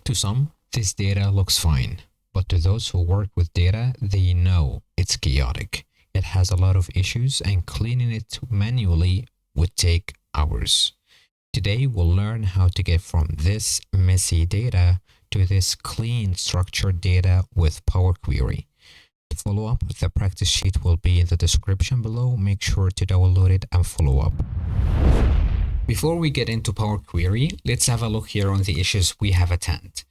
To some, this data looks fine, but to those who work with data, they know it's chaotic. It has a lot of issues, and cleaning it manually would take hours. Today, we'll learn how to get from this messy data to this clean, structured data with Power Query. To follow up, the practice sheet will be in the description below. Make sure to download it and follow up. Before we get into Power Query, let's have a look here on the issues we have at hand.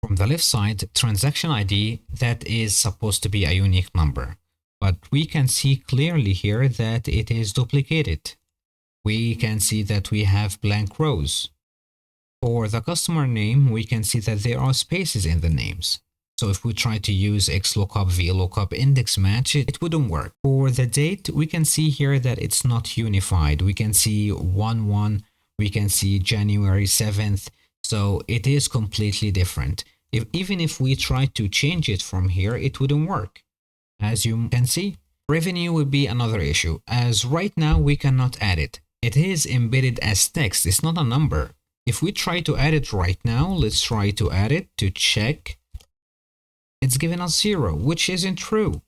From the left side, transaction ID, that is supposed to be a unique number, but we can see clearly here that it is duplicated. We can see that we have blank rows. For the customer name, we can see that there are spaces in the names. So if we try to use XLOOKUP, VLOOKUP, index match, it wouldn't work. For the date, we can see here that it's not unified. We can see 1/1, we can see January 7th. So it is completely different. Even if we try to change it from here, it wouldn't work. As you can see, revenue would be another issue, as right now we cannot add it. It is embedded as text, it's not a number. If we try to add it right now, let's try to add it to check. It's given us 0, which isn't true.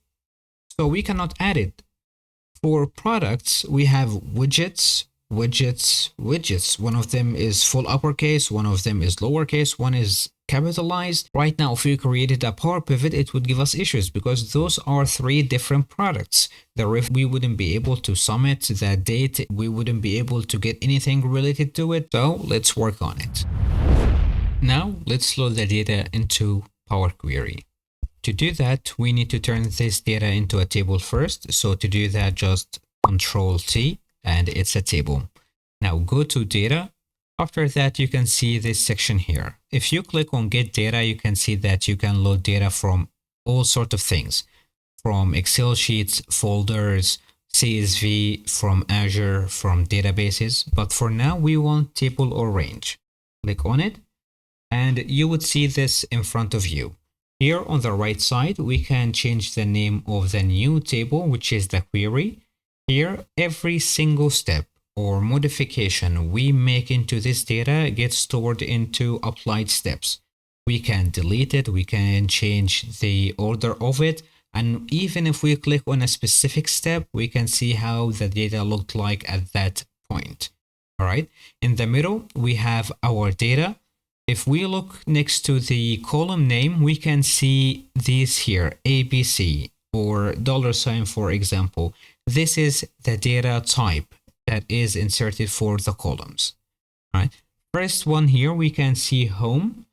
So we cannot add it. For products, we have widgets. One of them is full uppercase, one of them is lowercase, one is capitalized. Right now, if we created a Power Pivot, it would give us issues because those are 3 different products. The ref, we wouldn't be able to sum it. The date, we wouldn't be able to get anything related to it. So let's work on it. Now let's load the data into Power Query. To do that, we need to turn this data into a table first. So to do that, just Control T and it's a table. Now go to data. After that, you can see this section here. If you click on Get Data, you can see that you can load data from all sorts of things, from Excel sheets, folders, CSV, from Azure, from databases. But for now, we want table or range. Click on it, and you would see this in front of you. Here on the right side, we can change the name of the new table, which is the query. Here, every single step or modification we make into this data gets stored into applied steps. We can delete it, we can change the order of it, and even if we click on a specific step, we can see how the data looked like at that point. All right, in the middle, we have our data. If we look next to the column name, we can see these here, ABC or $, for example. This is the data type that is inserted for the columns. All right. First one here, we can see home.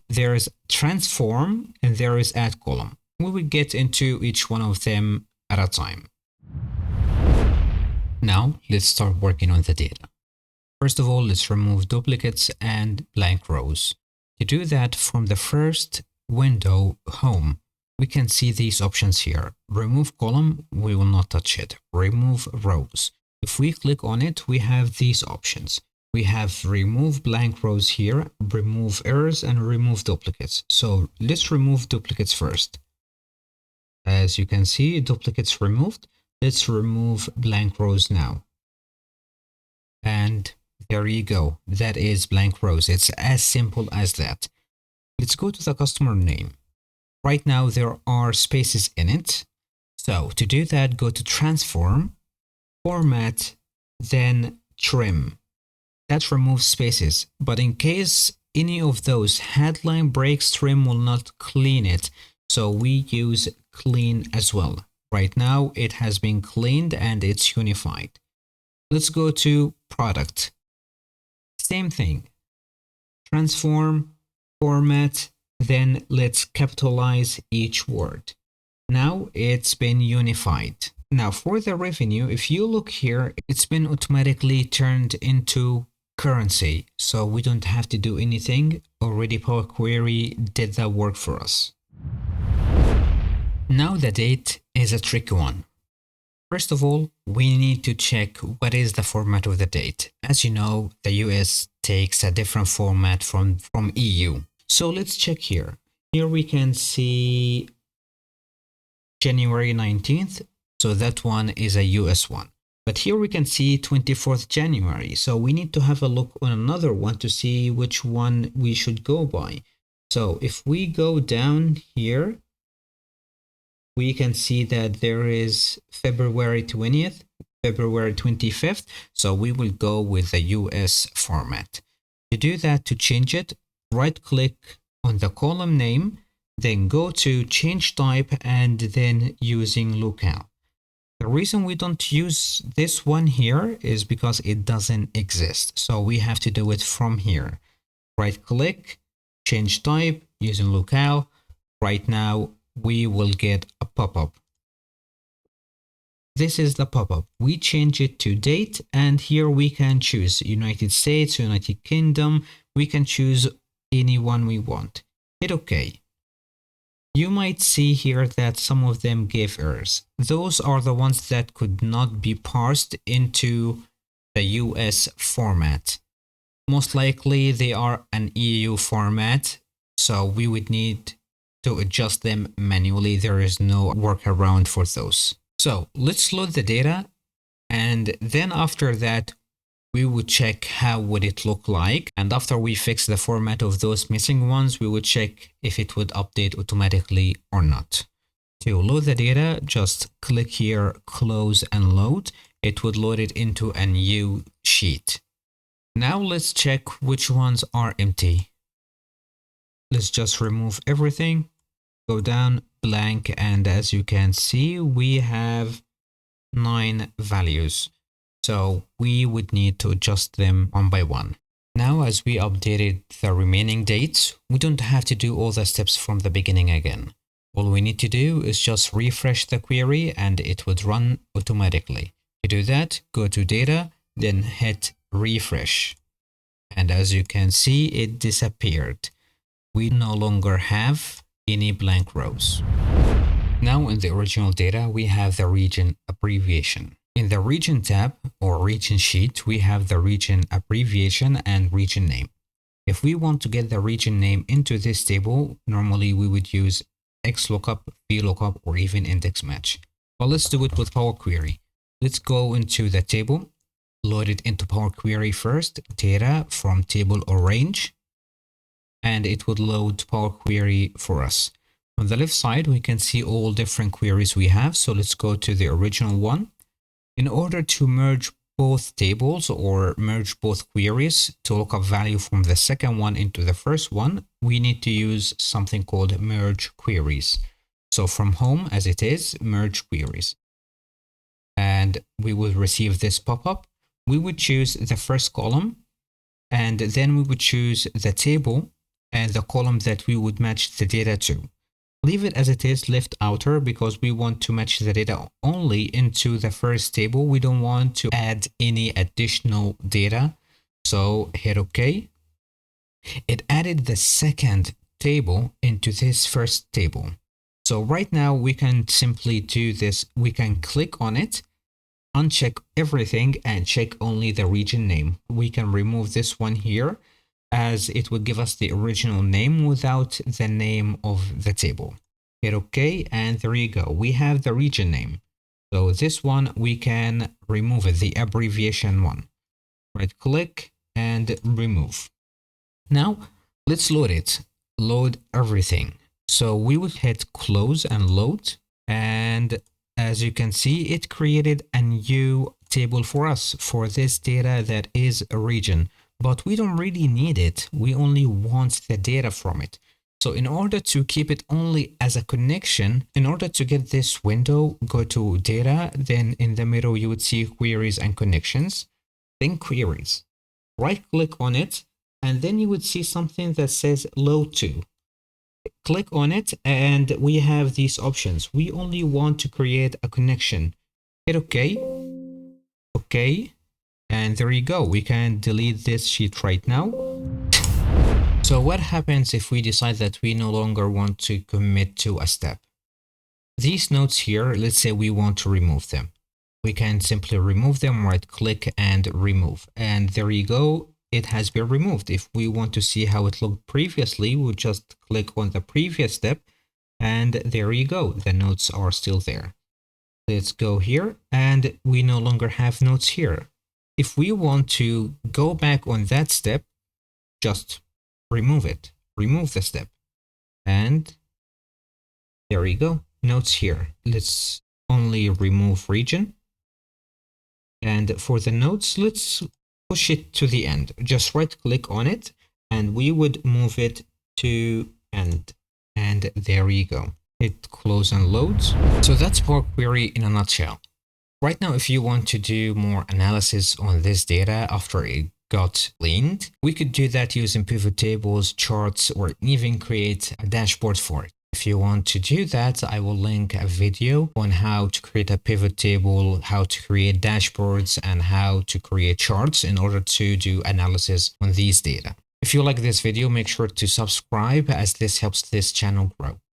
There is transform and there is add column. We will get into each one of them at a time. Now let's start working on the data. First of all, let's remove duplicates and blank rows. To do that, from the first window, home, we can see these options here. Remove column, we will not touch it. Remove rows. If we click on it, we have these options. We have remove blank rows here, remove errors, and remove duplicates. So let's remove duplicates first. As you can see, duplicates removed. Let's remove blank rows now. And there you go. That is blank rows. It's as simple as that. Let's go to the customer name. Right now, there are spaces in it. So to do that, go to Transform, Format, then Trim. That removes spaces. But in case any of those headline breaks, Trim will not clean it. So we use Clean as well. Right now, it has been cleaned and it's unified. Let's go to Product. Same thing. Transform, Format, then let's capitalize each word. Now it's been unified. Now for the revenue, if you look here, it's been automatically turned into currency. So we don't have to do anything. Already Power Query did that work for us. Now the date is a tricky one. First of all, we need to check what is the format of the date. As you know, the US takes a different format from EU. So let's check here. Here we can see January 19th. So that one is a US one. But here we can see 24th January. So we need to have a look on another one to see which one we should go by. So if we go down here, we can see that there is February 20th, February 25th. So we will go with the US format. To do that, to change it, right click on the column name, then go to change type and then using locale. The reason we don't use this one here is because it doesn't exist. So we have to do it from here. Right click, change type using locale. Right now we will get a pop-up. This is the pop-up. We change it to date, and here we can choose United States, United Kingdom. We can choose any one we want. Hit OK. You might see here that some of them give errors. Those are the ones that could not be parsed into the US format. Most likely they are an EU format, so we would need to adjust them manually. There is no workaround for those. So let's load the data, and then after that we would check how would it look like, and after we fix the format of those missing ones, we would check if it would update automatically or not. To load the data, just click here, close and load. It would load it into a new sheet. Now let's check which ones are empty. Let's just remove everything, go down, blank, and as you can see, we have 9 values. So we would need to adjust them one by one. Now, as we updated the remaining dates, we don't have to do all the steps from the beginning again. All we need to do is just refresh the query and it would run automatically. To do that, go to data, then hit refresh. And as you can see, it disappeared. We no longer have any blank rows. Now in the original data, we have the region abbreviation. In the region tab or region sheet, we have the region abbreviation and region name. If we want to get the region name into this table, normally we would use XLOOKUP, VLOOKUP, or even index match. But let's do it with Power Query. Let's go into the table, load it into Power Query first, data from table or range, and it would load Power Query for us. On the left side, we can see all different queries we have. So let's go to the original one. In order to merge both tables or merge both queries to look up value from the second one into the first one, we need to use something called merge queries. So from home, as it is, merge queries. And we will receive this pop-up. We would choose the first column, and then we would choose the table and the column that we would match the data to. Leave it as it is, left outer, because we want to match the data only into the first table. We don't want to add any additional data. So hit OK. It added the second table into this first table. So right now we can simply do this. We can click on it, uncheck everything, and check only the region name. We can remove this one here, as it would give us the original name without the name of the table. Hit OK, and there you go. We have the region name. So this one, we can remove it, the abbreviation one. Right click and remove. Now, let's load it. Load everything. So we would hit close and load. And as you can see, it created a new table for us for this data that is a region. But we don't really need it. We only want the data from it. So in order to keep it only as a connection, in order to get this window, go to data, then in the middle you would see queries and connections, then queries. Right click on it, and then you would see something that says load to. Click on it, and we have these options. We only want to create a connection. Hit OK. OK. And there you go. We can delete this sheet right now. So what happens if we decide that we no longer want to commit to a step? These notes here, let's say we want to remove them. We can simply remove them, right click and remove. And there you go. It has been removed. If we want to see how it looked previously, we'll just click on the previous step. And there you go. The notes are still there. Let's go here, and we no longer have notes here. If we want to go back on that step, just remove it. Remove the step. And there you go. Notes here. Let's only remove region. And for the notes, let's push it to the end. Just right click on it and we would move it to end. And there you go. Hit close and loads. So that's Power Query in a nutshell. Right now, if you want to do more analysis on this data after it got cleaned, we could do that using pivot tables, charts, or even create a dashboard for it. If you want to do that, I will link a video on how to create a pivot table, how to create dashboards, and how to create charts in order to do analysis on these data. If you like this video, make sure to subscribe as this helps this channel grow.